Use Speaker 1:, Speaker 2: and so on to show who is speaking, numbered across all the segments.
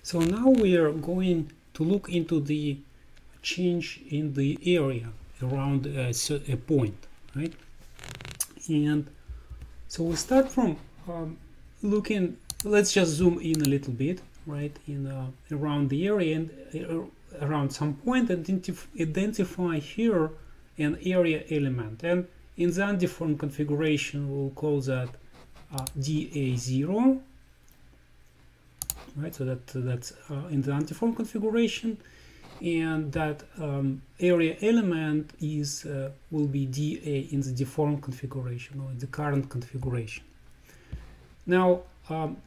Speaker 1: So now we are going to look into the change in the area around a point, right? And so we start from looking. Let's just zoom in a little bit, right? In around the area and around some point, and identify here an area element. And in the undeformed configuration, we'll call that DA0. Right, so that's in the undeformed configuration, and that area element is will be DA in the deformed configuration or in the current configuration. Now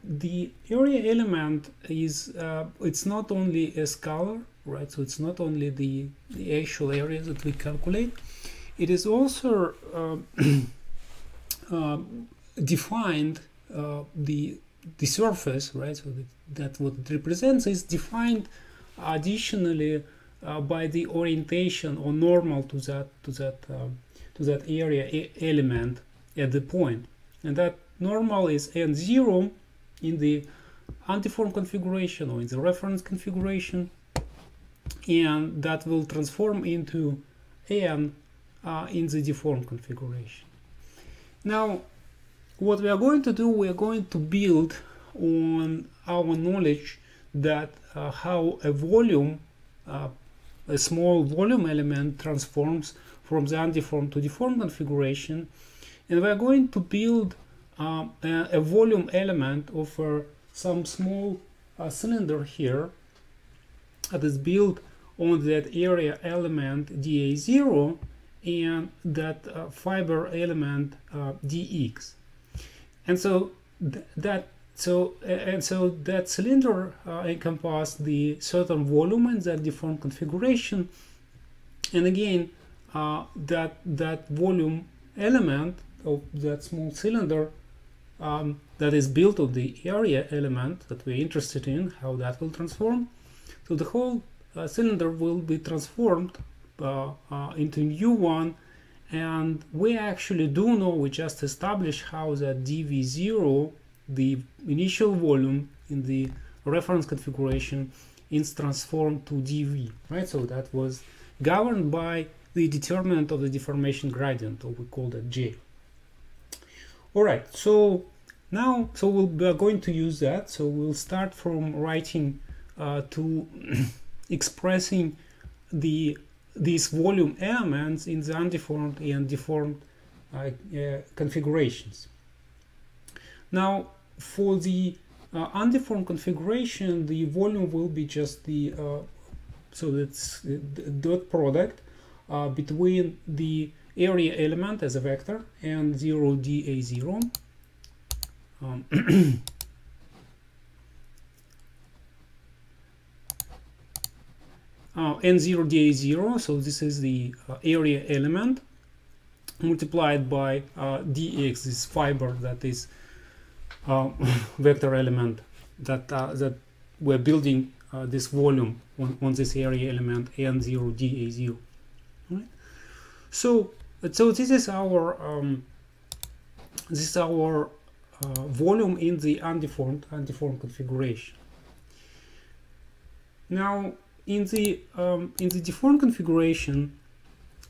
Speaker 1: the area element is it's not only a scalar, right? So it's not only the actual area that we calculate. It is also defined the surface, right? So that what it represents is defined additionally by the orientation or normal to that area element at the point, and that normal is n0 in the undeformed configuration or in the reference configuration, and that will transform into n in the deformed configuration. Now what we are going to do, we are going to build on our knowledge that how a volume, a small volume element transforms from the undeformed to deformed configuration, and we are going to build a volume element of some small cylinder here that is built on that area element dA0 and that fiber element dx. And so that cylinder encompasses the certain volume in that deformed configuration, and again that volume element of that small cylinder that is built of the area element that we're interested in, how that will transform. So the whole cylinder will be transformed into new one. And we actually do know, we just established how that dV0, the initial volume in the reference configuration, is transformed to dV, right? So that was governed by the determinant of the deformation gradient, or we call that J. All right, so now, we are going to use that. So we'll start from writing to expressing these volume elements in the undeformed and deformed configurations. Now, for the undeformed configuration, the volume will be just the so that's the dot product between the area element as a vector and 0 dA0. N0 dA0, so this is the area element multiplied by dx, this fiber that is vector element that we're building this volume on this area element N0 dA0. Right? So this is our volume in the undeformed configuration. Now in the deformed configuration,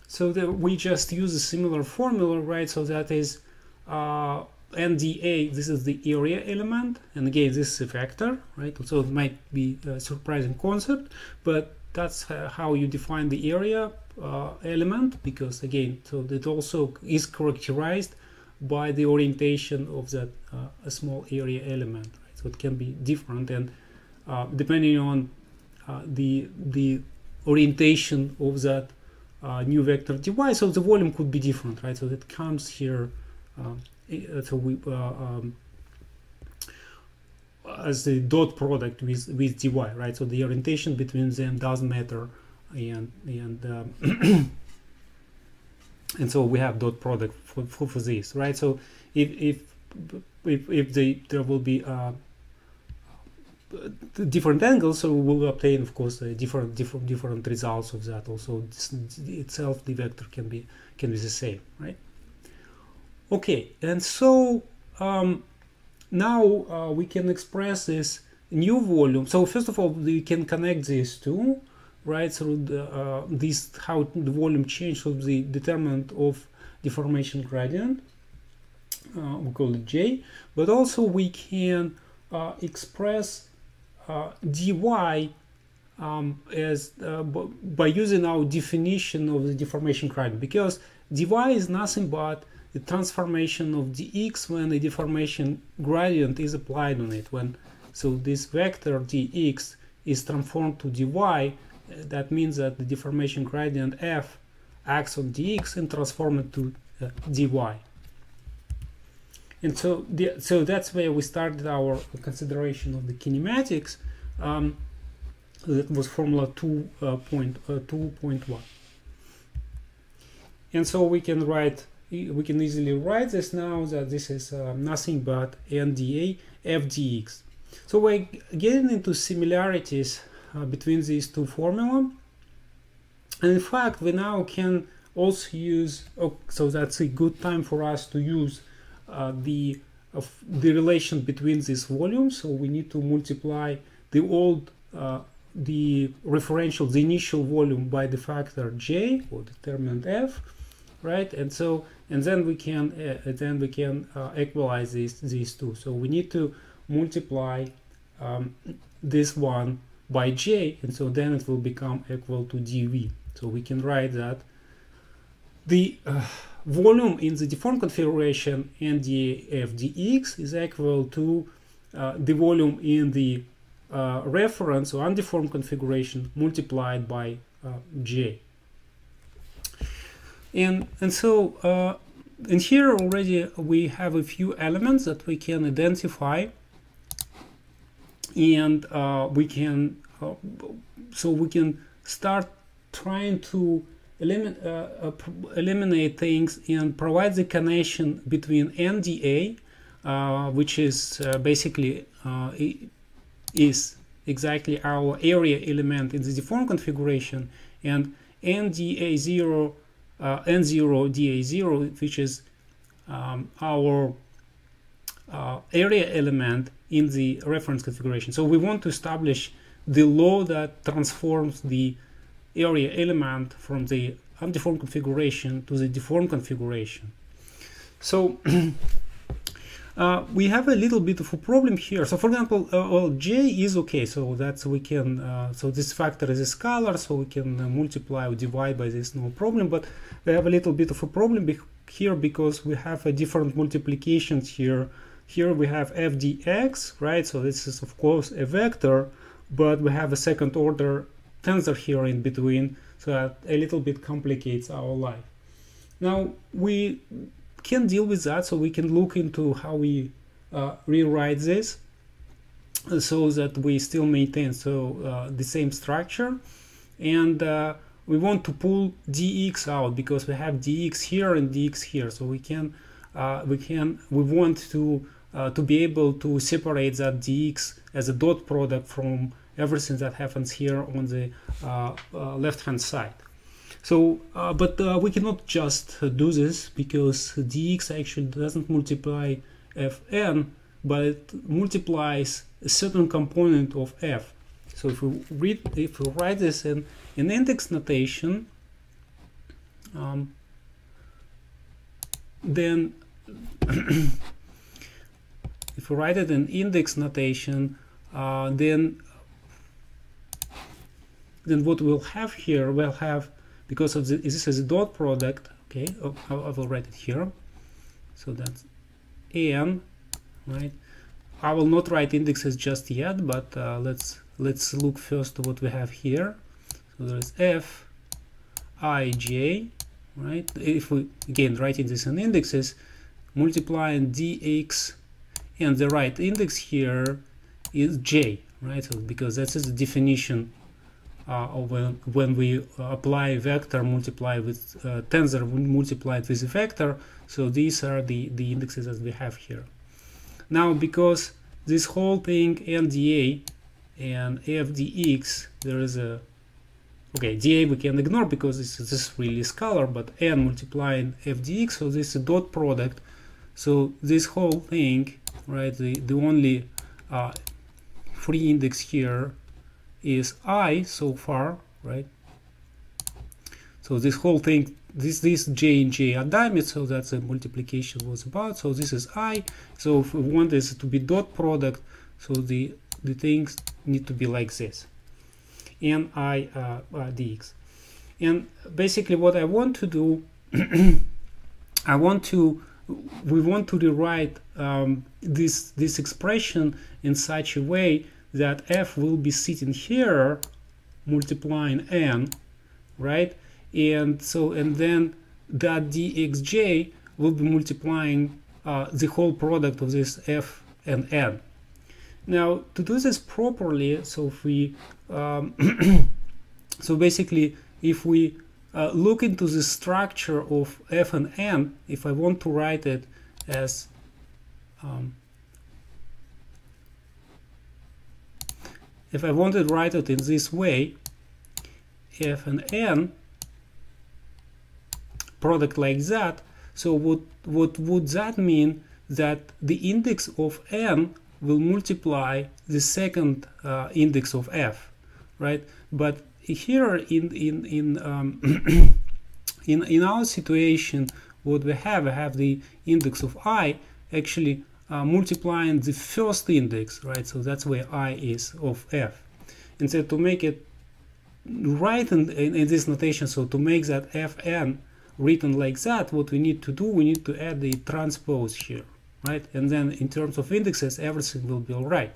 Speaker 1: so that we just use a similar formula, right? So that is NDA, this is the area element, and again this is a vector, right? So it might be a surprising concept, but that's how you define the area element, because again, so it also is characterized by the orientation of that a small area element, right? So it can be different, and depending on the orientation of that new vector dy, so the volume could be different, right? So it comes here so we as the dot product with dy, right? So the orientation between them doesn't matter, and and so we have dot product for this, right? So if there will be different angles, so we will obtain, of course, different results of that. Also, itself, the vector can be the same, right? Okay, and so now we can express this new volume. So first of all, we can connect these two, right? So this how the volume change of the determinant of deformation gradient. We call it J, but also we can express dy as by using our definition of the deformation gradient, because dy is nothing but the transformation of dx when the deformation gradient is applied on it. So this vector dx is transformed to dy, that means that the deformation gradient f acts on dx and transforms it to dy. And so that's where we started our consideration of the kinematics. That was formula 2.1. And so we can easily write this now, that this is nothing but nda f dx. So we're getting into similarities between these two formulas. And in fact, we now can also use, so that's a good time for us to use the relation between these volumes. So we need to multiply the initial volume by the factor j, or determinant f, right? And then we can equalize these two. So we need to multiply this one by j, and so then it will become equal to dv. So we can write that the volume in the deformed configuration ndf dx is equal to the volume in the reference or undeformed configuration multiplied by j. And here already we have a few elements that we can identify, and we can start trying to eliminate things and provide the connection between nda, which is basically is exactly our area element in the deformed configuration, and n0 da0, which is our area element in the reference configuration. So we want to establish the law that transforms the area element from the undeformed configuration to the deformed configuration. So we have a little bit of a problem here. So for example, well, j is okay, so that's we can so this factor is a scalar, so we can multiply or divide by this, no problem. But we have a little bit of a problem here, because we have a different multiplications here. Here we have f dx, right? So this is of course a vector, but we have a second order tensor here in between, so that a little bit complicates our life. Now we can deal with that, so we can look into how we rewrite this so that we still maintain the same structure, and we want to pull dx out because we have dx here and dx here, so we want to be able to separate that dx as a dot product from everything that happens here on the left hand side. So, but we cannot just do this, because dx actually doesn't multiply fn, but it multiplies a certain component of f. So if we write this in index notation, then if we write it in index notation, then what we'll have here, we'll have, because of this is a dot product, okay, I will write it here, so that's n, right? I will not write indexes just yet, but let's look first what we have here. So there's f I j, right? If we again writing this in indexes, multiplying dx, and the right index here is j, right? So because that's the definition of when we apply vector multiply with tensor multiplied with a vector. So these are the indexes that we have here. Now, because this whole thing nda and f dx, there is a da we can ignore because this is really scalar, but n multiplying f dx, so this is a dot product. So this whole thing, right, the only free index here is I so far, right? So this whole thing, this J and J are diamonds, so that's a multiplication was about. So this is I. So if we want this to be dot product, so the things need to be like this, and I dx. And basically what I want to do, we want to rewrite this expression in such a way that f will be sitting here multiplying n, right? And so, and then that dxj will be multiplying the whole product of this f and n. Now, to do this properly, so if we so basically if we look into the structure of f and n, if I want to write it as if I want to write it in this way, f and n product like that, so what would that mean? That the index of n will multiply the second index of f, right? But here in our situation, what we have the index of I actually multiplying the first index, right? So that's where I is of f. And so to make it right in this notation, so to make that fn written like that, what we need to do, we need to add the transpose here, right? And then in terms of indexes, everything will be all right.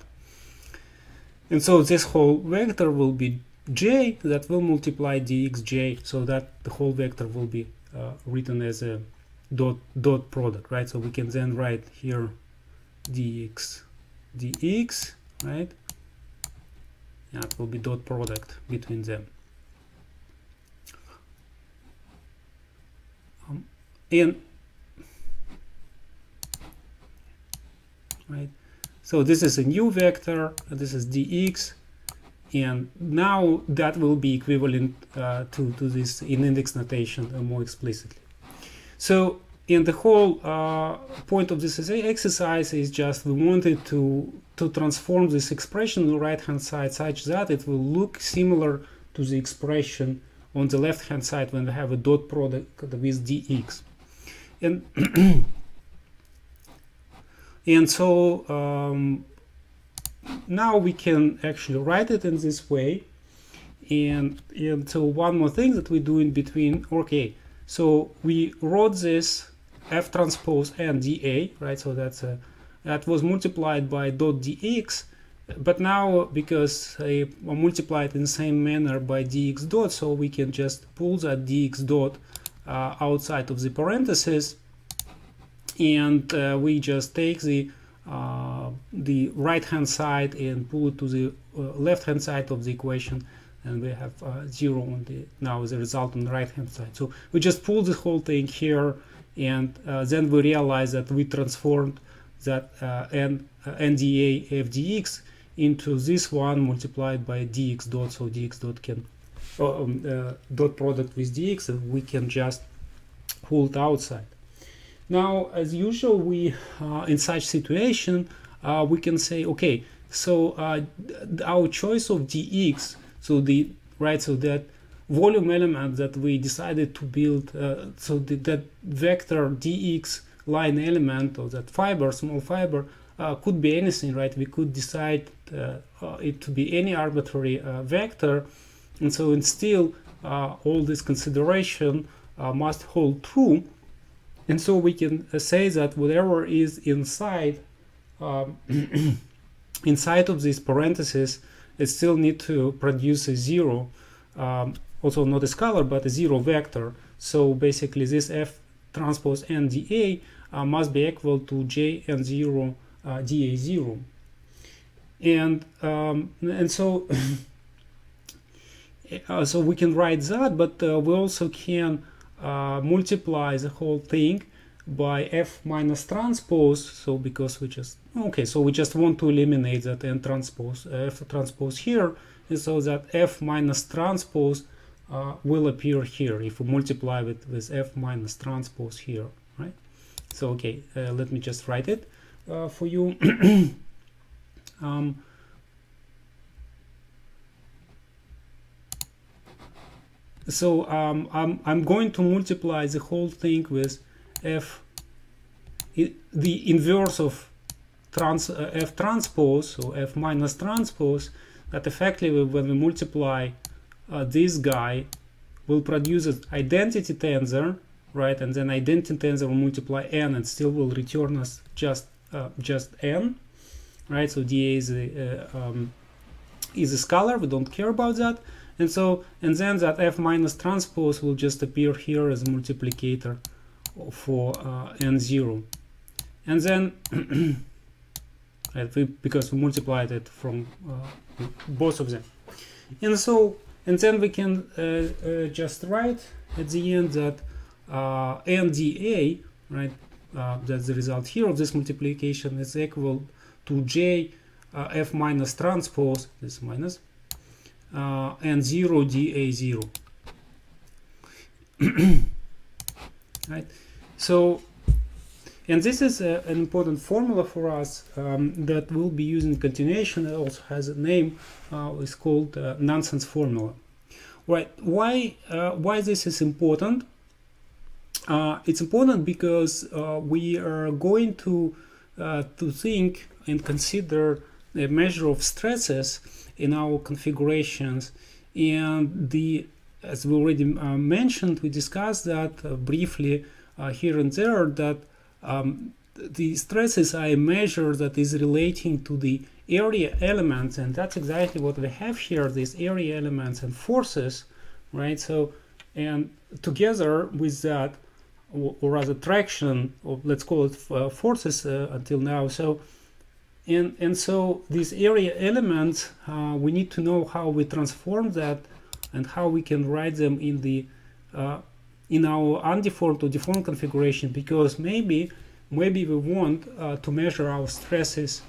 Speaker 1: And so this whole vector will be j that will multiply dxj, so that the whole vector will be written as a dot product, right? So we can then write here dx, right? Yeah, it will be dot product between them. And right, so this is a new vector, this is dx, and now that will be equivalent to this in index notation more explicitly. So, and the whole point of this exercise is just we wanted to transform this expression on the right hand side such that it will look similar to the expression on the left hand side when we have a dot product with dx. And and so now we can actually write it in this way. And so one more thing that we do in between, okay, so we wrote this f transpose n dA, right? So that's that was multiplied by dot dx, but now because I multiplied in the same manner by dx dot, so we can just pull that dx dot outside of the parentheses, and we just take the right hand side and pull it to the left hand side of the equation, and we have 0 on the now the result on the right hand side. So we just pull the whole thing here, and then we realize that we transformed that nda f dx into this one multiplied by dx dot, so dx dot can dot product with dx, and we can just pull it outside. Now, as usual, we in such situation we can say, okay, so our choice of dx, so so that volume element that we decided to build, so that vector dx line element, or that fiber, small fiber, could be anything, right? We could decide it to be any arbitrary vector, and so and still all this consideration must hold true. And so we can say that whatever is inside inside of these parentheses, it still need to produce a 0, also not a scalar but a 0 vector. So basically this f transpose n dA must be equal to j n 0 dA 0, and so so we can write that, but we also can multiply the whole thing by f minus transpose. So because we just so we just want to eliminate that n transpose f transpose here, and so that f minus transpose will appear here if we multiply it with f minus transpose here, right? So okay, let me just write it for you. So I'm going to multiply the whole thing with the inverse of F transpose, so F minus transpose, that effectively when we multiply this guy will produce an identity tensor, right? And then identity tensor will multiply n and still will return us just n, right? So dA is a scalar, we don't care about that. And then that F minus transpose will just appear here as a multiplicator for n0. And then right, because we multiplied it from both of them. And then we can just write at the end that nDA, right, that's the result here of this multiplication, is equal to J F minus transpose, this minus, and 0 dA0. Right? So, and this is an important formula for us that we'll be using in continuation. It also has a name. It's called Nanson's formula. Right? Why this is important? It's important because we are going to think and consider a measure of stresses in our configurations, and as we already mentioned, we discussed that briefly here and there, that the stresses are a measure that is relating to the area elements, and that's exactly what we have here, these area elements and forces, right? So, and together with that, or rather traction, or let's call it forces until now. So, and so these area elements, we need to know how we transform that and how we can write them in the in our undeformed or deformed configuration, because maybe we want to measure our stresses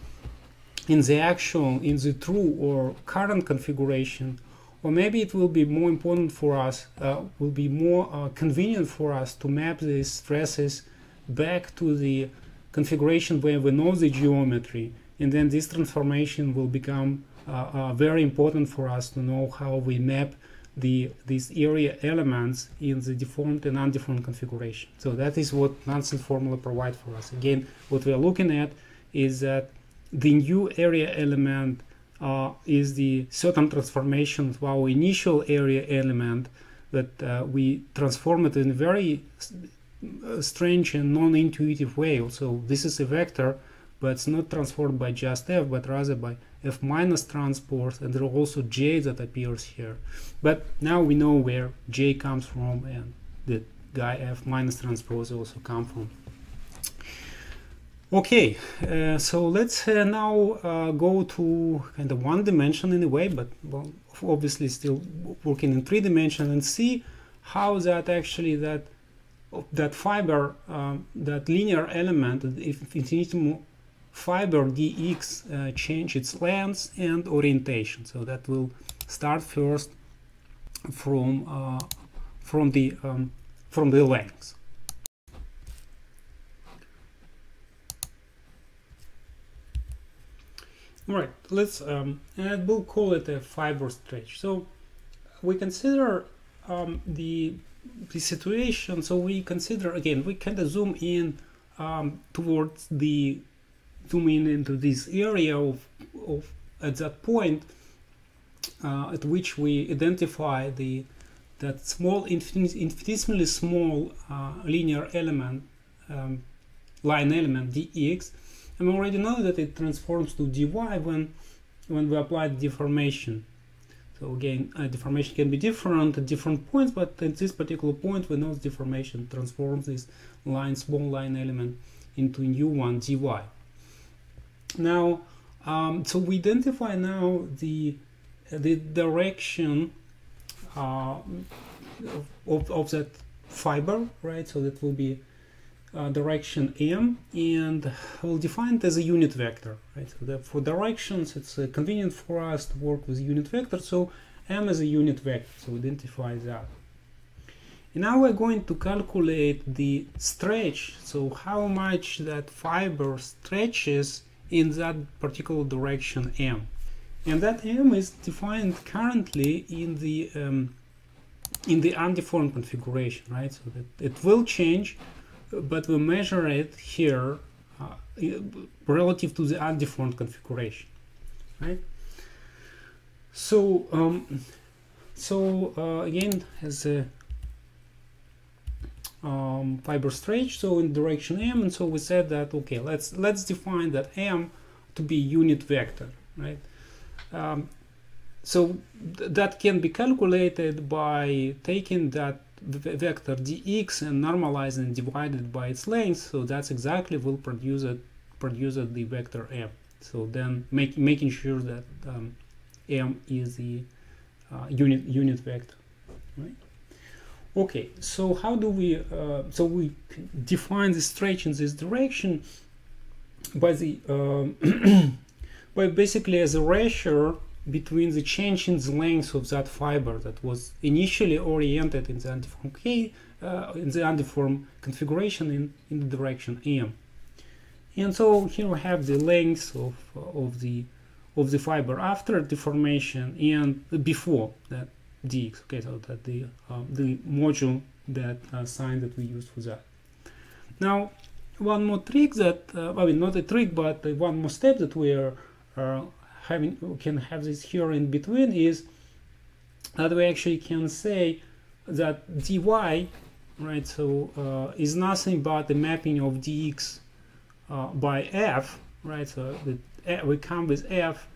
Speaker 1: in the true or current configuration, or maybe it will be more important for us, will be more convenient for us to map these stresses back to the configuration where we know the geometry, and then this transformation will become very important for us to know how we map these area elements in the deformed and undeformed configuration. So that is what Nanson's formula provides for us. Again, what we are looking at is that the new area element is the certain transformation of our initial area element, that we transform it in a very strange and non-intuitive way. So this is a vector, but it's not transformed by just F, but rather by F minus transpose, and there are also J that appears here. But now we know where J comes from, and the guy F minus transpose also comes from. Okay, so let's now go to kind of one dimension in a way, but well, obviously still working in 3 dimensions, and see how that actually that fiber, that linear element, if infinitesimal fiber dx change its length and orientation. So that will start first from the length. All right, let's and we'll call it a fiber stretch. So we consider the situation. So we consider, again, we kind of zoom in towards the into this area of at that point at which we identify that small, infinitesimally small linear element, line element dx, and we already know that it transforms to dy when we apply deformation. So again, deformation can be different at different points, but at this particular point we know deformation transforms this small line element into new one dy. Now, so we identify now the direction of that fiber, right? So that will be direction m, and we'll define it as a unit vector, right? So for directions, it's convenient for us to work with unit vector. So m is a unit vector, so identify that. And now we're going to calculate the stretch, so how much that fiber stretches in that particular direction m, and that m is defined currently in the in the undeformed configuration, right? So that it will change, but we measure it here relative to the undeformed configuration, right? So again, as a fiber stretch, so in direction m, and so we said that okay, let's define that m to be unit vector, right? So that can be calculated by taking that vector dx and normalizing and divided by its length. So that's exactly will produce the vector m. So then making sure that m is the unit vector, right? Okay, so how do we so we define the stretch in this direction by the by basically as a ratio between the change in the length of that fiber that was initially oriented in the undeformed in the undeformed configuration in the direction m. And so here we have the length of the fiber after deformation and before that dx. Okay, so that the module that sign that we used for that. Now, one more trick that I mean, not a trick, but one more step that we are we can have this here in between is that we actually can say that dy, right? So is nothing but the mapping of dx by f, right? So we come with f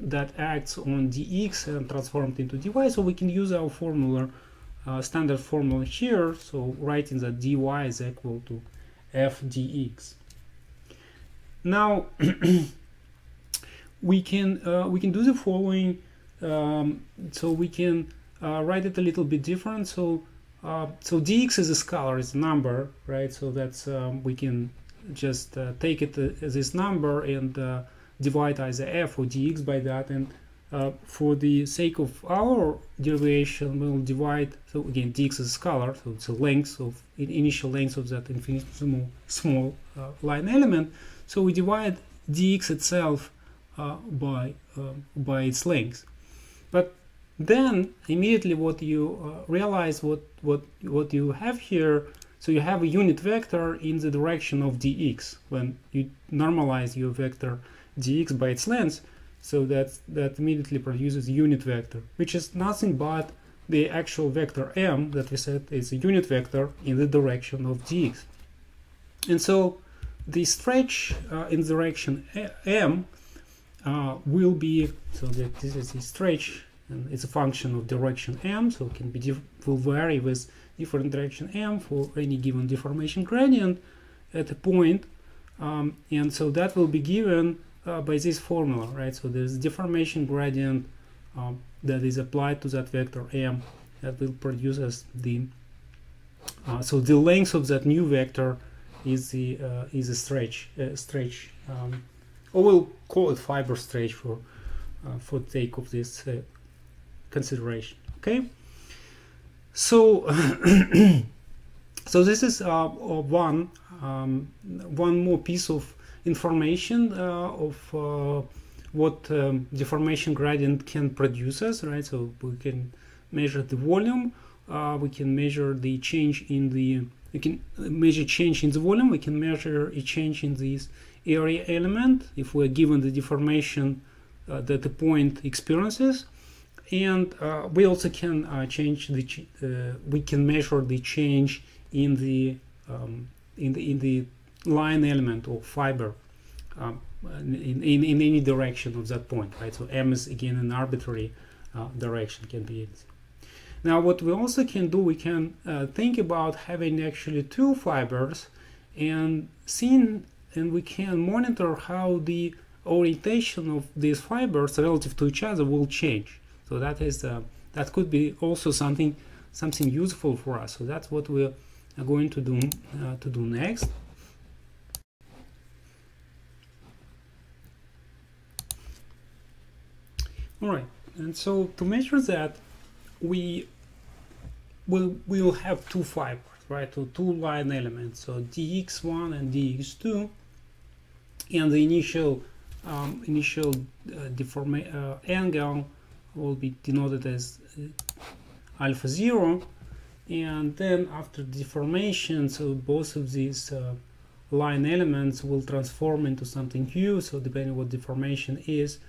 Speaker 1: that acts on dx and transformed into dy, so we can use our formula, standard formula here, so writing that dy is equal to f dx. Now we can do the following, so we can write it a little bit different. So so dx is a scalar, it's a number, right? So that's we can just take it as this number and divide either f or dx by that, and for the sake of our derivation we'll divide, so again dx is a scalar, so it's a length of initial length of that infinitesimal small line element, so we divide dx itself by its length. But then immediately what you realize what you have here, so you have a unit vector in the direction of dx when you normalize your vector dx by its length, so that immediately produces a unit vector, which is nothing but the actual vector m that we said is a unit vector in the direction of dx. And so the stretch in the direction m will be, so that this is the stretch and it's a function of direction m, so it can be will vary with different direction m for any given deformation gradient at a point, and so that will be given by this formula, right? So there's deformation gradient that is applied to that vector m that will produce us the so the length of that new vector is a stretch, or we'll call it fiber stretch for sake of this consideration. Okay, so so this is one more piece of information of what deformation gradient can produce us, right? So we can measure the volume, we can measure the change in the, we can measure change in the volume, we can measure a change in this area element if we're given the deformation that the point experiences, and we also can change the we can measure the change in the line element or fiber in any direction of that point, right? So m is again an arbitrary direction, can be it. Now what we also can do, we can think about having actually two fibers and we can monitor how the orientation of these fibers relative to each other will change. So that is that could be also something useful for us. So that's what we are going to do next. All right, and so to measure that, we will have two fibers, right? So two line elements, so dx1 and dx2, and the initial angle will be denoted as alpha 0, and then after deformation, so both of these line elements will transform into something new. So depending what deformation is,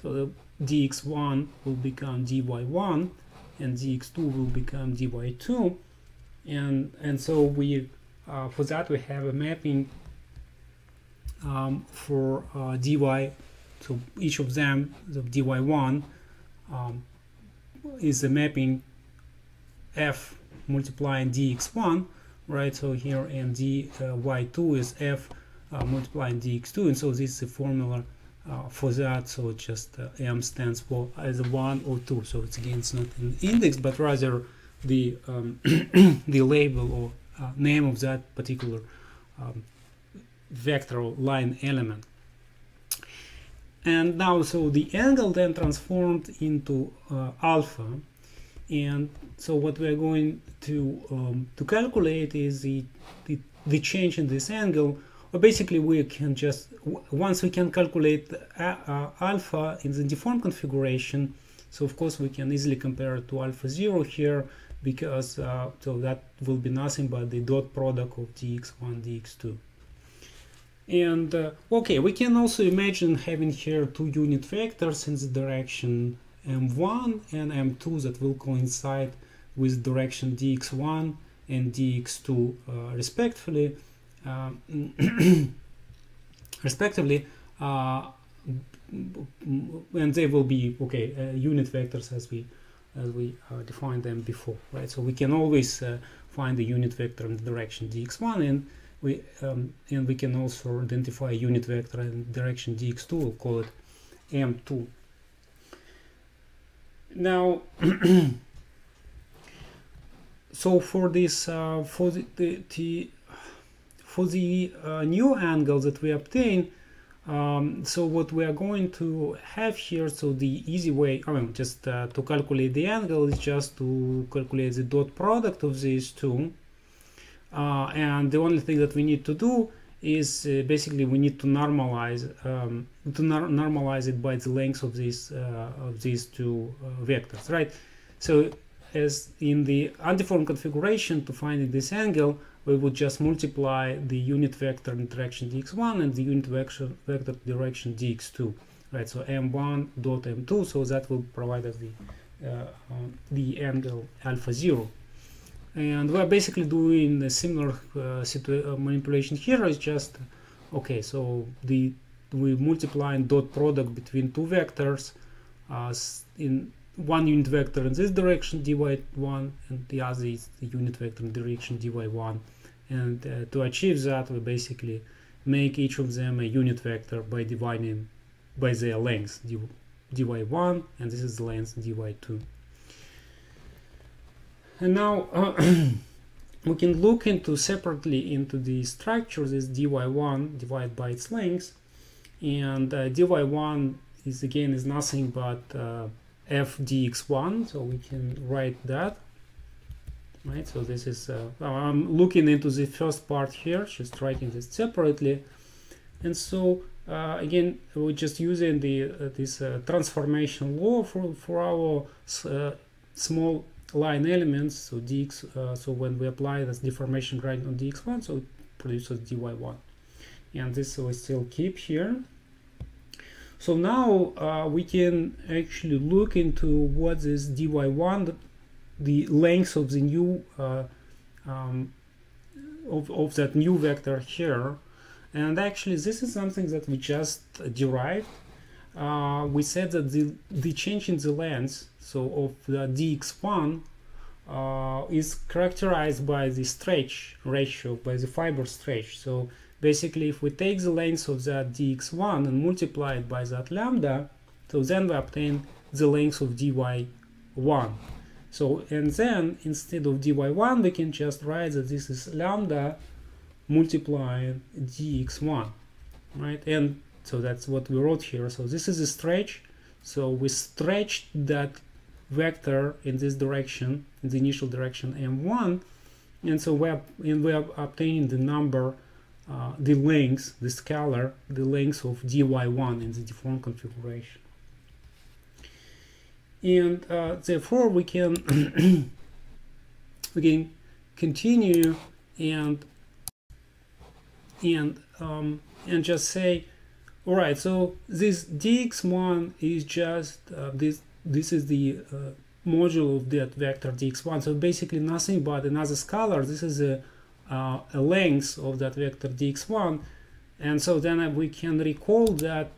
Speaker 1: so the dx1 will become dy1 and dx2 will become dy2, and so we for that we have a mapping for dy. So each of them, the dy1 is a mapping f multiplying dx1, right? So here, and dy2 is f multiplying dx2, and so this is the formula for that. So just m stands for either 1 or 2. So it's again, it's not an index, but rather the the label or name of that particular vector or line element. And now, so the angle then transformed into alpha, and so what we are going to calculate is the change in this angle. Or basically, we can just, once we can calculate alpha in the deformed configuration, so of course we can easily compare it to alpha 0 here, because so that will be nothing but the dot product of dx1 dx2. And okay, we can also imagine having here two unit vectors in the direction m1 and m2 that will coincide with direction dx1 and dx2 respectively, and they will be unit vectors as we defined them before, right? So we can always find the unit vector in the direction dx1, and we can also identify a unit vector in the direction dx2. We'll call it m2. Now, so for this for the new angle that we obtain, so what we are going to have here, so the easy way, just to calculate the angle is just to calculate the dot product of these two, and the only thing that we need to do is basically we need to normalize it by the length of these two vectors, right? So as in the undeformed configuration, to find this angle, we would just multiply the unit vector in direction dx1 and the unit vector direction dx2, right? So m1 dot m2, so that will provide us the angle alpha 0. And we're basically doing a similar manipulation here. Is just so we multiply dot product between two vectors, in one unit vector in this direction dy1 and the other is the unit vector in the direction dy1, and to achieve that we basically make each of them a unit vector by dividing by their length dy1, and this is the length dy2. And now we can look into separately into the structure, this dy1 divided by its length, and dy1 is nothing but f dx1, so we can write that, right? So this is I'm looking into the first part here, just writing this separately, and so again we're just using this transformation law for our small line elements. So dx, so when we apply this deformation gradient on dx1, so it produces dy1, and this we still keep here. So now we can actually look into what is dy1, the length of the new of that new vector here, and actually this is something that we just derived. We said that the change in the length, so of the dx1, is characterized by the stretch ratio, by the fiber stretch. So basically, if we take the length of that dx1 and multiply it by that lambda, so then we obtain the length of dy1. So, and then instead of dy1, we can just write that this is lambda multiplying dx1, right? And so that's what we wrote here. So this is a stretch. So we stretched that vector in this direction, in the initial direction m1, and so we are obtaining the number, the length, the scalar, the length of dy1 in the deformed configuration. and therefore we can continue and just say, all right, so this dx1 is just this is the module of that vector dx1, so basically nothing but another scalar. This is a length of that vector dx1, and so then we can recall that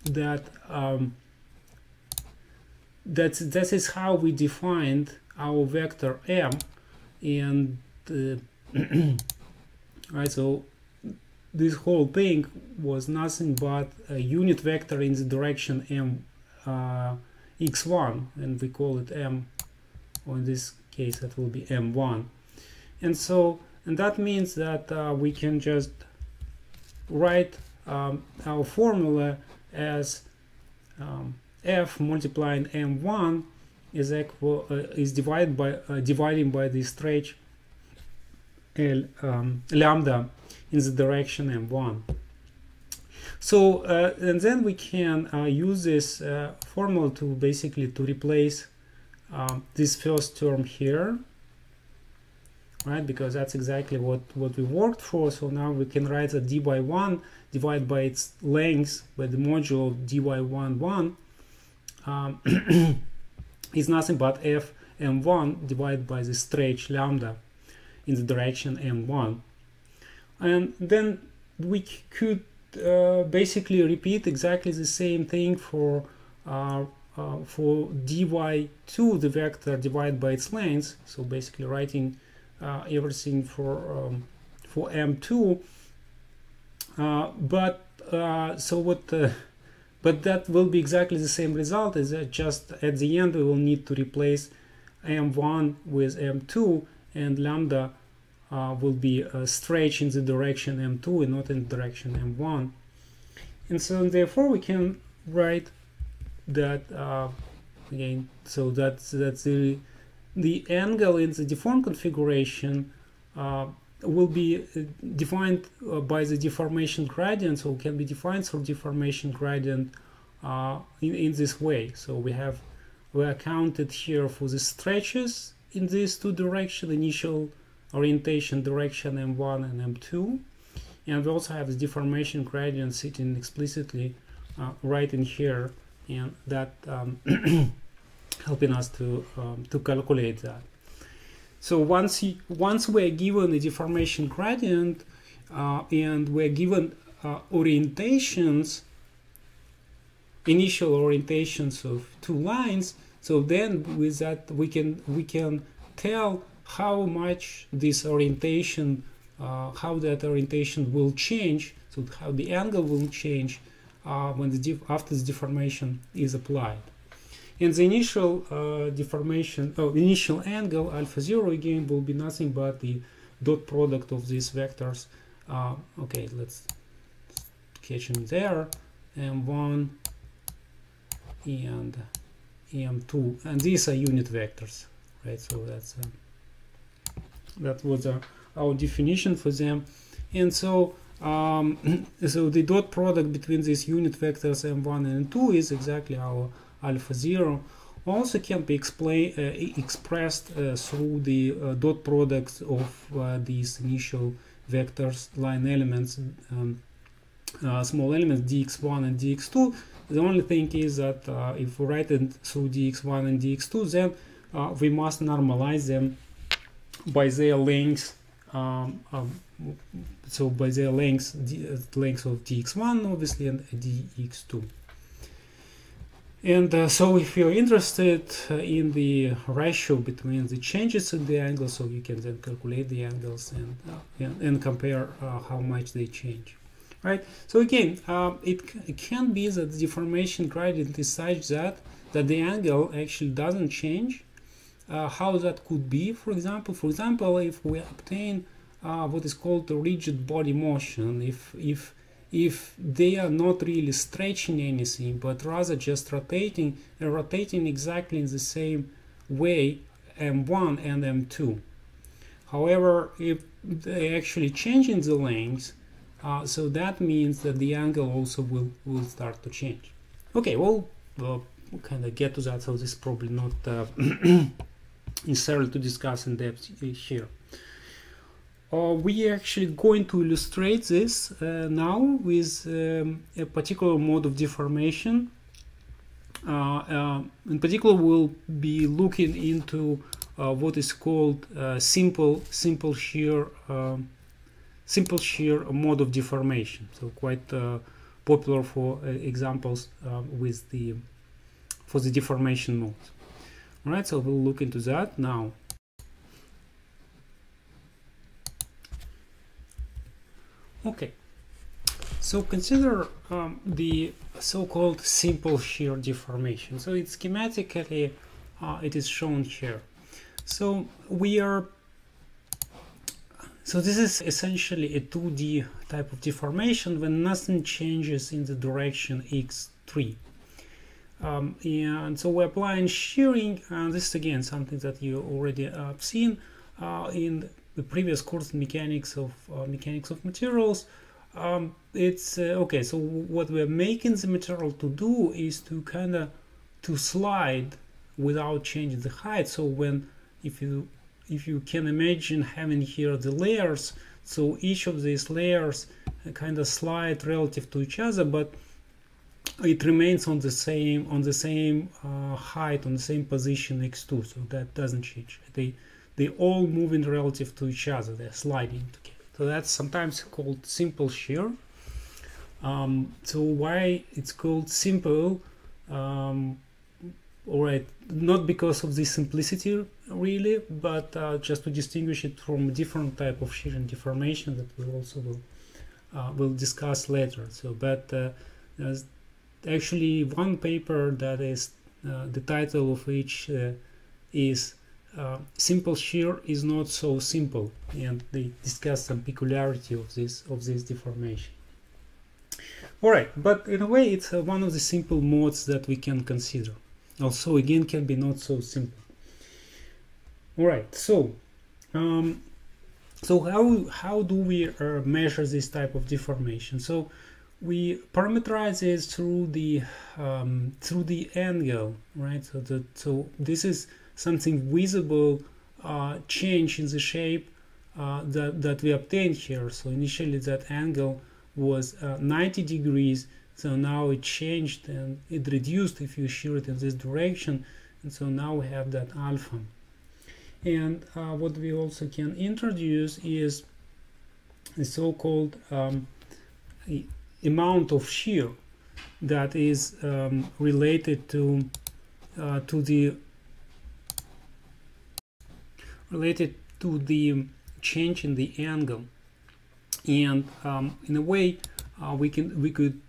Speaker 1: that is how we defined our vector m, and right, so this whole thing was nothing but a unit vector in the direction m x1, and we call it m, or in this case that will be m1. And so, and that means that we can just write our formula as f multiplying m1 is equal is dividing by the stretch L lambda in the direction m1. So and then we can use this formula to basically to replace this first term here, right? Because that's exactly what we worked for. So now we can write that d by 1 divided by its length by the module of dy 1 is nothing but f m1 divided by the stretch lambda in the direction m1. And then we could basically repeat exactly the same thing for dy2, the vector divided by its length. So basically writing everything for m2. But that will be exactly the same result. Is that just at the end we will need to replace m1 with m2, and lambda will be a stretch in the direction m2 and not in the direction m1. And so therefore we can write that again, so that's the angle in the deformed configuration will be defined by the deformation gradient, so can be defined through deformation gradient in this way. So we accounted here for the stretches in these two directions, initial orientation direction m1 and m2, and we also have the deformation gradient sitting explicitly right in here, and that helping us to calculate that. So once we are given a deformation gradient and we are given orientations, initial orientations of two lines, so then with that we can tell how much this orientation, how that orientation will change, so how the angle will change when after the deformation is applied. And the initial initial angle alpha 0 again will be nothing but the dot product of these vectors. Okay, let's catch them there, m1 and m2, and these are unit vectors, right? So that was our definition for them. And so so the dot product between these unit vectors m1 and m2 is exactly our alpha 0. Also can be expressed through the dot products of these initial vectors, line elements, small elements dx1 and dx2. The only thing is that if we write it through dx1 and dx2, then we must normalize them by their lengths. So by their lengths, length of dx1 obviously and dx2. And so if you're interested in the ratio between the changes in the angle, so you can then calculate the angles and compare how much they change, right? So again, it can be that the deformation gradient is such that the angle actually doesn't change. How that could be, for example, if we obtain what is called a rigid body motion, if they are not really stretching anything, but rather just rotating exactly in the same way m1 and m2. However, if they actually changing the length, so that means that the angle also will start to change. Okay, well, kind of get to that, so this is probably not necessarily to discuss in depth here. We are actually going to illustrate this now with a particular mode of deformation. In particular, we'll be looking into what is called simple shear mode of deformation. So quite popular for examples for the deformation modes. All right, so we'll look into that now. Okay, so consider the so-called simple shear deformation. So it's schematically it is shown here. So this is essentially a 2D type of deformation when nothing changes in the direction x3. And so we're applying shearing, and this is again something that you already seen in the previous course in mechanics of materials. It's okay. So what we're making the material to do is to kind of to slide without changing the height. So if you can imagine having here the layers, so each of these layers kind of slide relative to each other, but it remains on the same height, on the same position x2, so that doesn't change. They all moving relative to each other, they're sliding together. So that's sometimes called simple shear. So why it's called simple? All right, not because of the simplicity really, but just to distinguish it from a different type of shear and deformation that we also will discuss later. So, but there's actually one paper that is the title of which is simple shear is not so simple, and they discuss some peculiarity of this deformation. All right, but in a way it's one of the simple modes that we can consider. Also again can be not so simple. All right, so how do we measure this type of deformation? So we parameterize this through the angle, right? So this is something visible change in the shape that we obtained here. So initially that angle was 90 degrees, so now it changed and it reduced if you shear it in this direction, and so now we have that alpha. And what we also can introduce is the so-called amount of shear that is related to the change in the angle. And in a way we could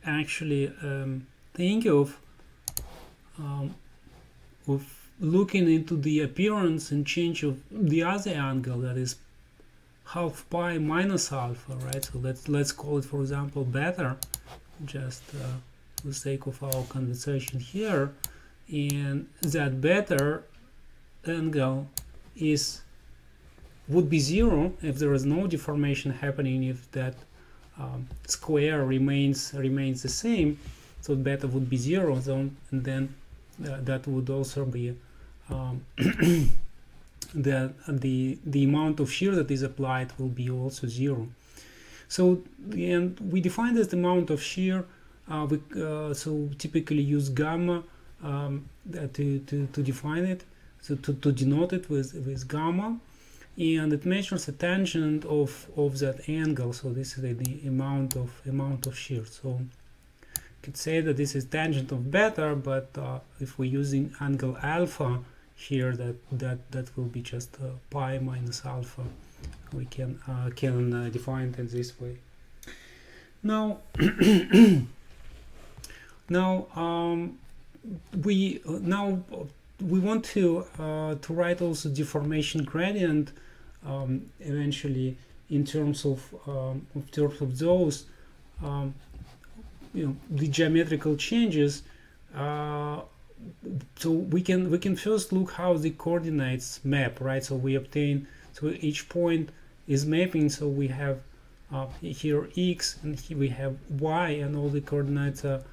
Speaker 1: actually think of looking into the appearance and change of the other angle, that is half pi minus alpha, right? So let's call it, for example, beta, just for the sake of our conversation here. And that beta angle would be 0 if there is no deformation happening, if that square remains the same. So beta would be 0, so, and then that would also be the amount of shear that is applied will be also 0. So, and we define this amount of shear. So typically use gamma to define it. So to denote it with gamma, and it measures the tangent of that angle. So this is the amount of shear. So you could say that this is tangent of beta, but if we're using angle alpha here, that will be just pi minus alpha. We can define it this way. Now we want to write also deformation gradient eventually in terms of those the geometrical changes. So we can first look how the coordinates map, right? So we obtain, so each point is mapping, so we have here x and here we have y, and all the coordinates are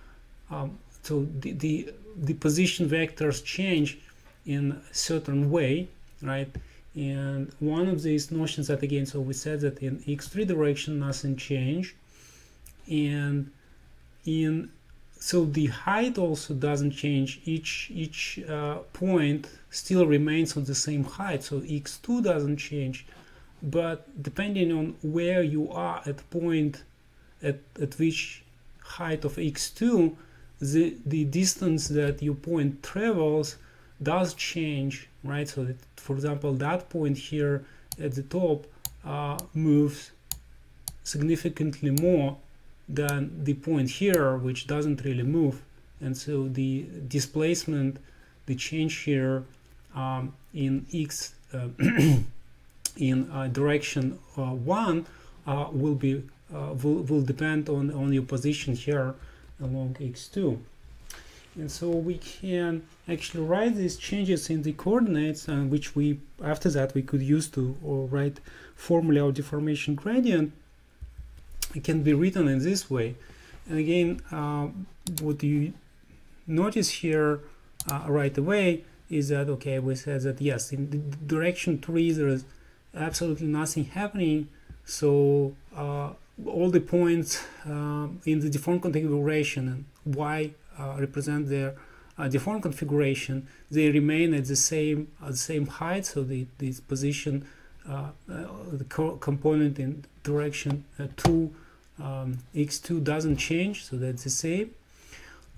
Speaker 1: so the position vectors change in a certain way, right? And one of these notions that, again, so we said that in x3 direction nothing change, and so the height also doesn't change. Each point still remains on the same height, so x2 doesn't change, but depending on where you are at point at which height of x2, the distance that your point travels does change, right? So that, for example, that point here at the top moves significantly more than the point here, which doesn't really move, and so the displacement, the change here in x in direction 1 will depend on your position here along x2. And so we can actually write these changes in the coordinates, which we after that we could use to write formally our deformation gradient. It can be written in this way. And again, what you notice here right away is that, okay, we said that yes, in the direction 3 there is absolutely nothing happening, so all the points in the deformed configuration and y represent their deformed configuration, they remain at the same height, so this position the component in direction 2 x2 doesn't change, so that's the same.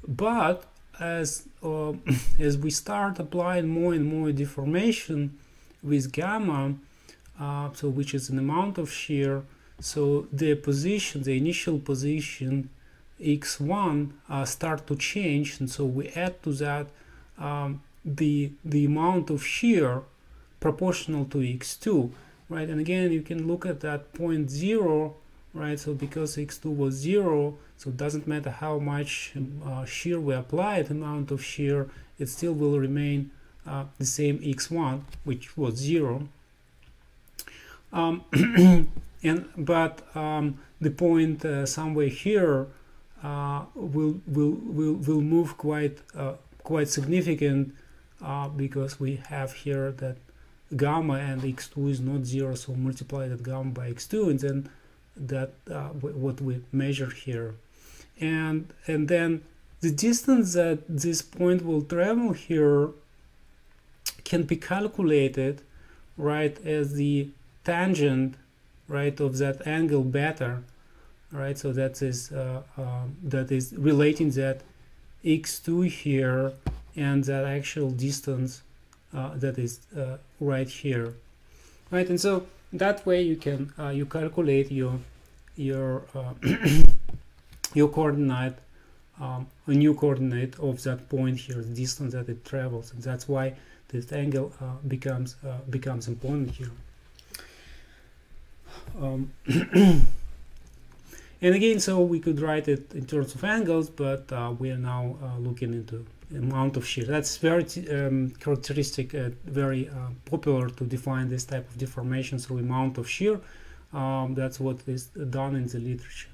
Speaker 1: But as we start applying more and more deformation with gamma, so which is an amount of shear, so the position, the initial position x1 start to change, and so we add to that the amount of shear proportional to x2, right? And again, you can look at that point 0, right? So because x2 was 0, so it doesn't matter how much shear we apply, the amount of shear, it still will remain the same x1, which was 0. But the point somewhere here will move quite significant because we have here that gamma and x2 is not 0, so multiply that gamma by x2, and then that what we measure here, and then the distance that this point will travel here can be calculated, right, as the tangent, right, of that angle beta, right? So that is relating that x2 here and that actual distance that is right here, right? And so that way you can you calculate your your coordinate, a new coordinate of that point here, the distance that it travels, and that's why this angle becomes important here. And again, so we could write it in terms of angles, but we are now looking into amount of shear. That's very characteristic, very popular to define this type of deformation through amount of shear. That's what is done in the literature.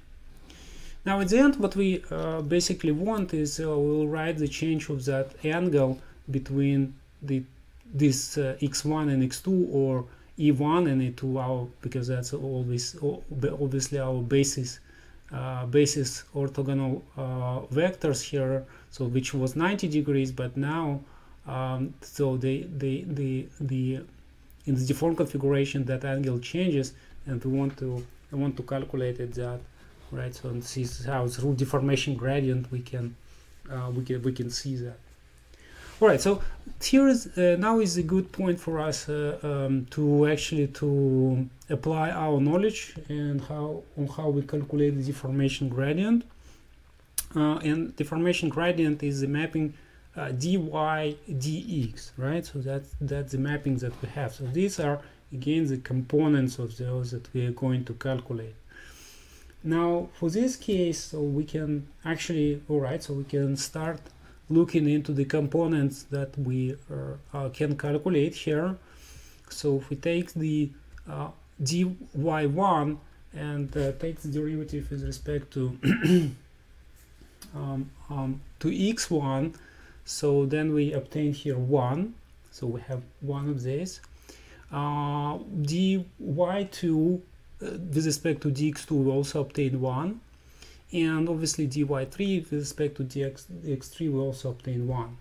Speaker 1: Now at the end, what we basically want is we'll write the change of that angle between this x1 and x2, or e1 and e2, because that's always obviously our basis orthogonal vectors here, so which was 90 degrees, but now so in the deformed configuration that angle changes, and I want to calculate it that, right? So this is how through deformation gradient we can see that. All right, so here is now is a good point for us to actually to apply our knowledge and how we calculate the deformation gradient. And deformation gradient is the mapping dy dx, right? So that's the mapping that we have. So these are again the components of those that we are going to calculate. Now for this case, so we can actually, all right, so we can start looking into the components that we can calculate here. So if we take the dy1 and take the derivative with respect to to x1, so then we obtain here 1, so we have one of these. dy2 with respect to dx2 we also obtain 1, and obviously dy3 with respect to dx3 we also obtain 1.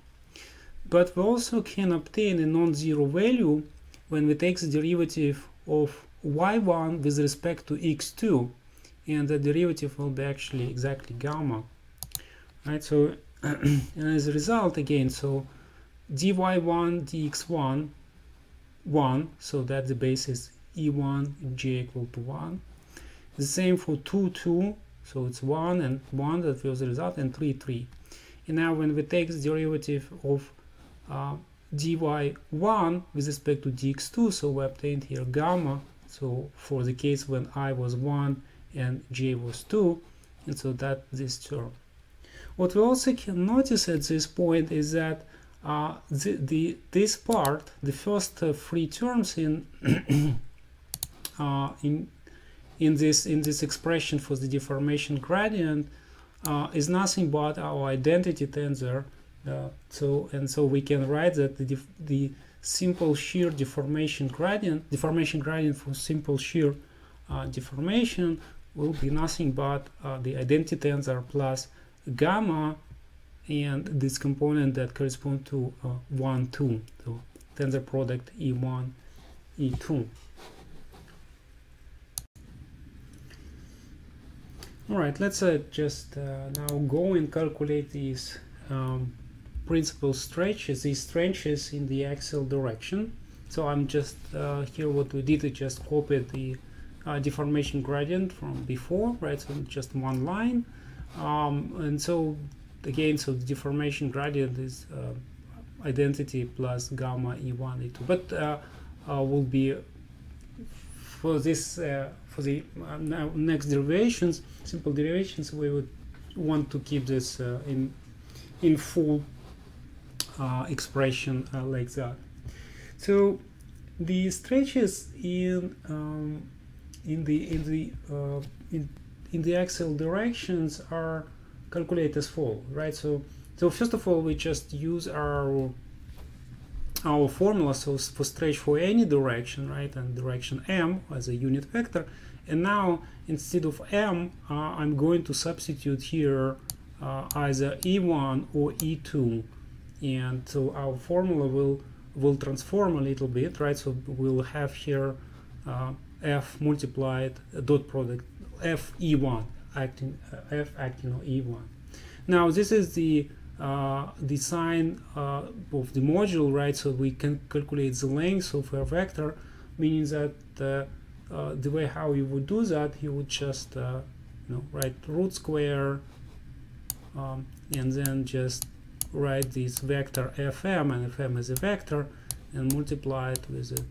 Speaker 1: But we also can obtain a non-zero value when we take the derivative of y1 with respect to x2, and the derivative will be actually exactly gamma, right? So and as a result, again, so dy1 dx1 1, so that the basis e1 j equal to 1. The same for 2 2, so it's 1 and 1, that was the result, and 3 3. And now when we take the derivative of dy1 with respect to dx2, so we obtained here gamma, so for the case when I was 1 and j was 2, and so that this term. What we also can notice at this point is that this part, the first three terms in this expression for the deformation gradient is nothing but our identity tensor. So we can write that the simple shear deformation gradient for simple shear deformation will be nothing but the identity tensor plus gamma and this component that corresponds to 1 2, so tensor product e1 e2. All right, let's just now go and calculate these principal stretches, these stretches in the axial direction. So I'm just here what we did is just copied the deformation gradient from before, right? So just one line, and so again, so the deformation gradient is identity plus gamma e1 e2, but will be for this for the next derivations, simple derivations, we would want to keep this in full expression like that. So the stretches in the axial directions are calculated as follows, right? So first of all, we just use our formula, so for stretch for any direction, right, and direction m as a unit vector. And now instead of m, I'm going to substitute here either e1 or e2, and so our formula will transform a little bit, right? So we'll have here f multiplied dot product f e1 acting f acting on e1. Now this is the sign of the module, right? So we can calculate the length of a vector, meaning that the way how you would do that, you would just write root square and then just write this vector fm, and fm is a vector, and multiply it with a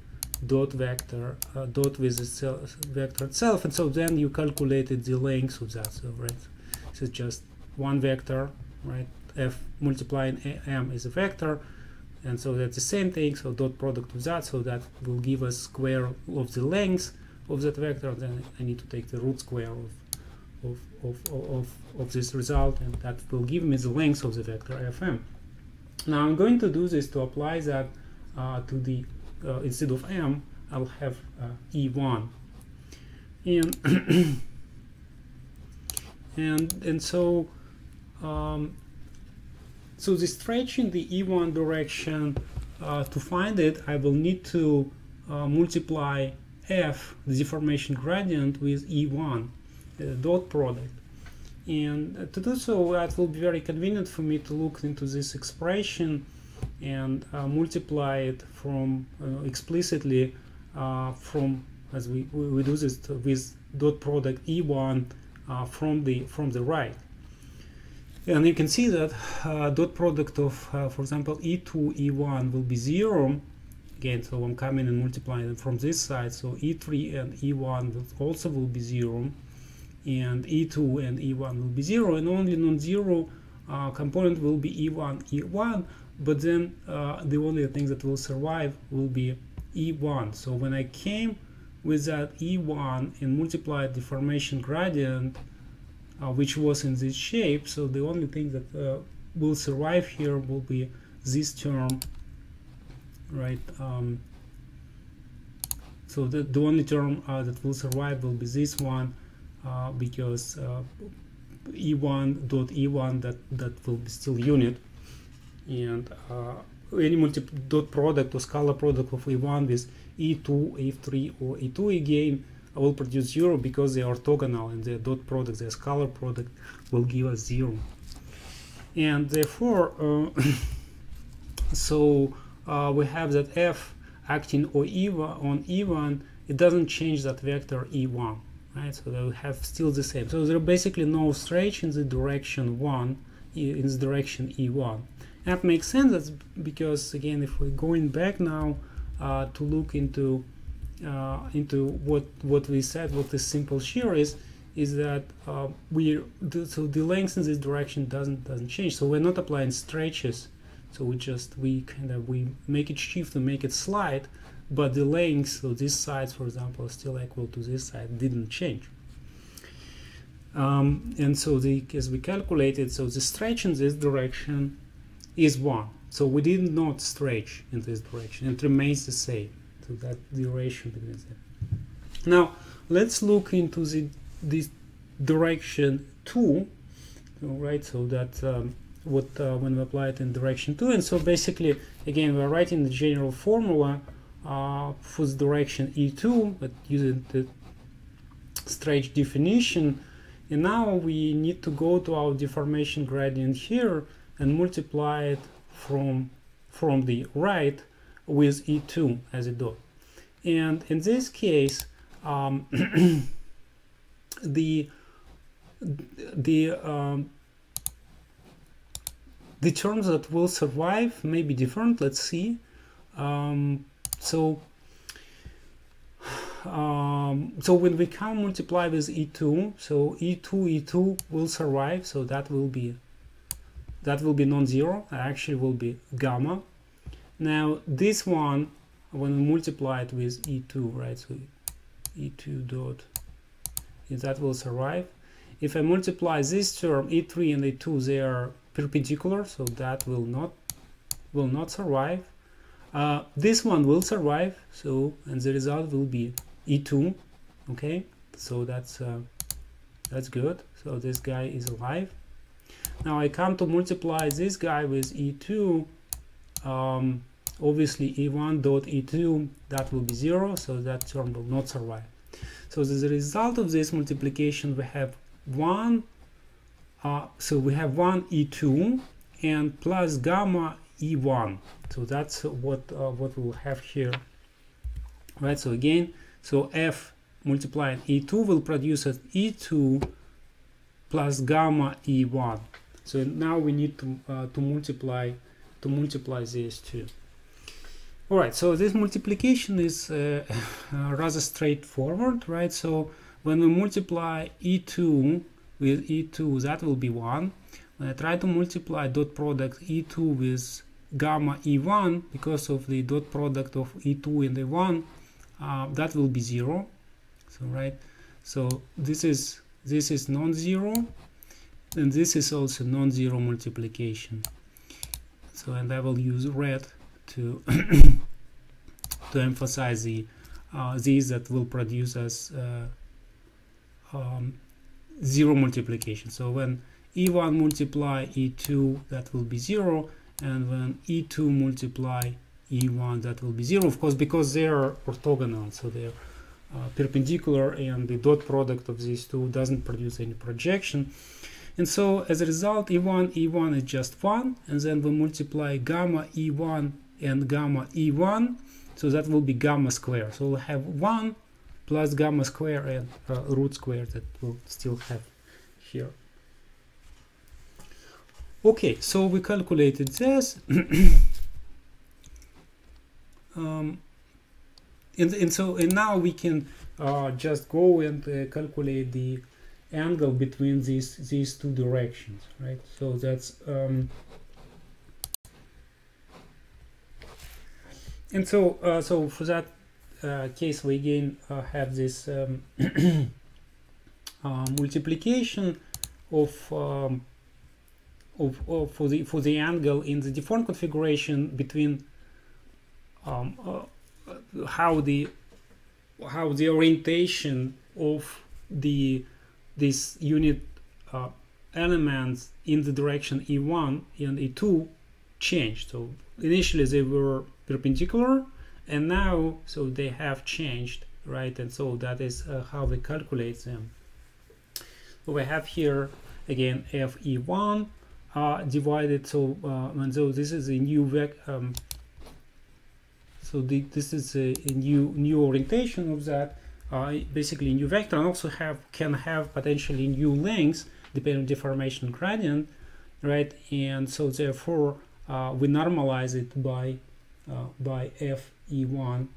Speaker 1: dot vector dot with the vector itself, and so then you calculated the length of that. So right, so it's just one vector, right? F multiplying m is a vector, and so that's the same thing. So dot product of that, so that will give us square of the length of that vector. Then I need to take the root square of this result, and that will give me the length of the vector fm. Now I'm going to do this to apply that to the instead of m, I'll have e1, and and so so the stretch in the e1 direction, to find it, I will need to multiply f, the deformation gradient, with e1, dot product. And to do so, that will be very convenient for me to look into this expression and multiply it from explicitly from, as we do this with dot product e1 from the right. And you can see that dot product of, for example, e2, e1 will be 0. Again, so I'm coming and multiplying them from this side. So e3 and e1 also will be 0. And e2 and e1 will be 0. And only non-zero component will be e1, e1. But then the only thing that will survive will be e1. So when I came with that e1 and multiplied deformation gradient which was in this shape. So the only thing that will survive here will be this term, right? So the only term that will survive will be this one, because E1 dot E1 that will be still unit, and any dot product or scalar product of E1 with E2, E3 or E2 again will produce 0 because they are orthogonal, and the dot product, the scalar product, will give us 0. And therefore so we have that F acting on E1, it doesn't change that vector E1, right? So they will have still the same. So there are basically no stretch in the direction 1, in the direction E1. That makes sense. That's because, again, if we're going back now to look into what we said, what the simple shear is that so the length in this direction doesn't change. So we're not applying stretches. So we make it shift to make it slide, but the length, so this side, for example, is still equal to this side, didn't change. And so as we calculated, so the stretch in this direction is 1. So we did not stretch in this direction. It remains the same. So that duration between them. Now let's look into this direction 2, right? So that when we apply it in direction 2, and so basically again we're writing the general formula for the direction E2, but using the stretch definition, and now we need to go to our deformation gradient here and multiply it from the right with E2 as a dot. And in this case the terms that will survive may be different. Let's see. So when we can multiply with E2, so E2 will survive. So that will be non-zero. Actually, will be gamma. Now this one, when we multiply it with E2, right? So E2 dot, that will survive. If I multiply this term, E3 and E2, they are perpendicular, so that will not survive. This one will survive, so, and the result will be E2. Okay, so that's good. So this guy is alive. Now I come to multiply this guy with E2. Obviously E1 dot E2, that will be 0, so that term will not survive. So as a result of this multiplication, we have one E2 and plus gamma E1. So that's what we'll have here, right? So again, so F multiplying E2 will produce as E2 plus gamma E1. So now we need to multiply these two. All right, so this multiplication is rather straightforward, right? So when we multiply E2 with E2, that will be 1. When I try to multiply dot product E2 with gamma E1, because of the dot product of E2 and E1, that will be 0. So right, so this is non-zero, and this is also non-zero multiplication. So, and I will use red to to emphasize these that will produce as 0 multiplication. So when E1 multiply E2, that will be 0, and when E2 multiply E1, that will be 0, of course, because they are orthogonal, so they are perpendicular, and the dot product of these two doesn't produce any projection. And so as a result, E1 is just 1, and then we multiply gamma E1 and gamma E1, so that will be gamma square. So we'll have 1 plus gamma square and root square that we'll still have here. Okay, so we calculated this. And now we can just go and calculate the angle between these two directions, right? So that's and so so for that case, we again have this multiplication, of for the angle in the deformed configuration between how the orientation of this unit elements in the direction E1 and E2 changed. So initially they were perpendicular, and now so they have changed, right? And so that is how we calculate them. So we have here again FE1 divided. So and so this is a new vector. This is a new orientation of that. Basically, new vector, and also can have potentially new lengths depending on deformation gradient, right? And so therefore we normalize it by FE1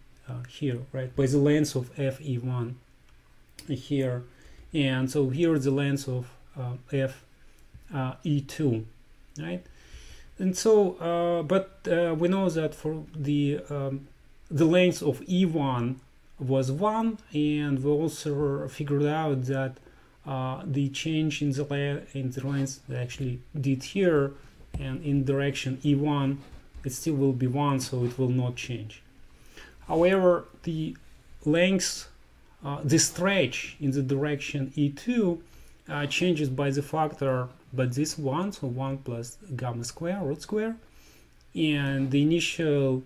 Speaker 1: here, right? By the length of FE1 here, and so here is the length of FE2, right? And so, but we know that for the length of E1 was 1, and we also figured out that the change in the length we actually did here, and in direction E1 it still will be 1, so it will not change. However, the length, the stretch in the direction E2 changes by the factor, but this 1, so 1 plus gamma square, root square, and the initial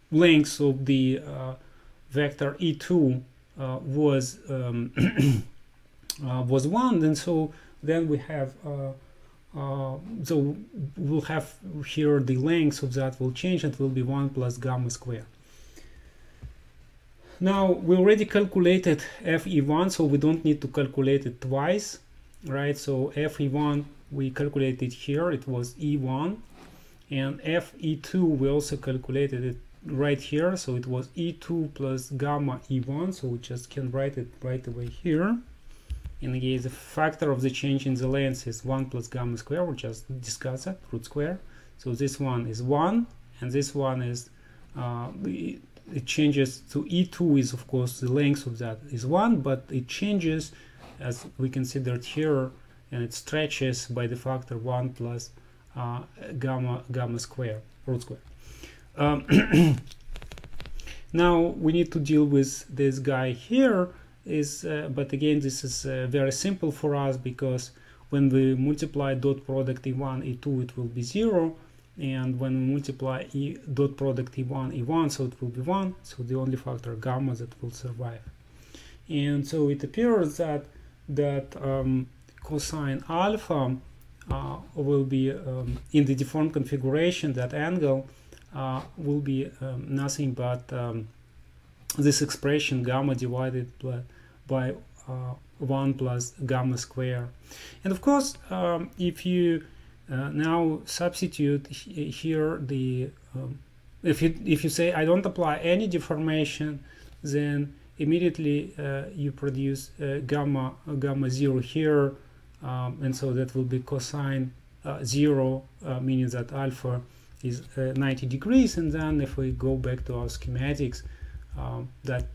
Speaker 1: length of the vector E2 was 1, and so then we have so we'll have here the length of that will change, and it will be 1 plus gamma square. Now we already calculated FE1, so we don't need to calculate it twice, right? So FE1 we calculated here, it was E1, and FE2 we also calculated it right here, so it was E2 plus gamma E1, so we just can write it right away here. And again, the factor of the change in the length is 1 plus gamma square, we just discussed it, root square. So this one is 1, and this one is it changes to E2 is of course the length of that is 1, but it changes as we considered here, and it stretches by the factor 1 plus gamma square, root square. Now we need to deal with this guy here, but again this is very simple for us, because when we multiply dot product E1 E2 it will be 0, and when we multiply dot product E1 so it will be 1, so the only factor gamma that will survive. And so it appears that cosine alpha will be in the deformed configuration, that angle will be nothing but this expression gamma divided by 1 plus gamma square. And of course if you now substitute here the if you say I don't apply any deformation, then immediately you produce gamma 0 here, and so that will be cosine 0, meaning that alpha is 90 degrees. And then if we go back to our schematics, that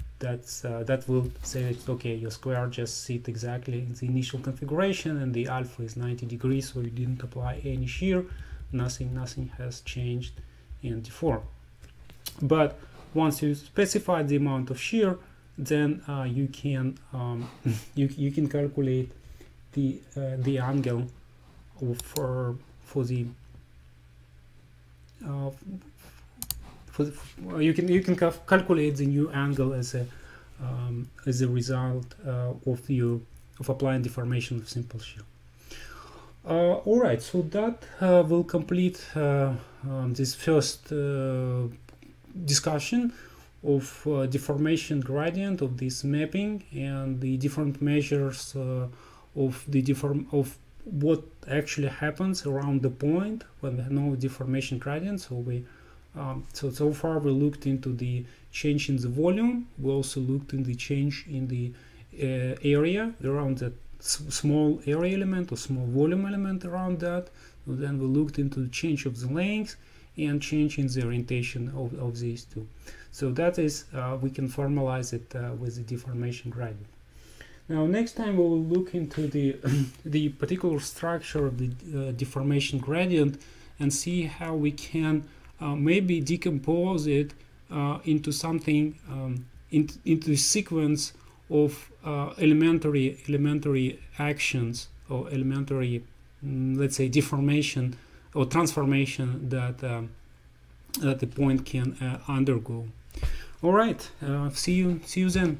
Speaker 1: will say it's okay, your square just sit exactly in the initial configuration, and the alpha is 90 degrees, so you didn't apply any shear, nothing has changed in deform. But once you specify the amount of shear, then you can you can calculate the angle for the you can calculate the new angle as a result of applying deformation of simple shear. All right, so that will complete this first discussion of deformation gradient of this mapping and the different measures of what actually happens around the point when we know deformation gradient. So we so far we looked into the change in the volume. We also looked in the change in the area around that small area element or small volume element around that. And then we looked into the change of the length and change in the orientation of these two. So that is we can formalize it with the deformation gradient. Now, next time we will look into the the particular structure of the deformation gradient and see how we can maybe decompose it into something into a sequence of elementary actions or elementary, let's say, deformation or transformation that that the point can undergo. All right, see you then.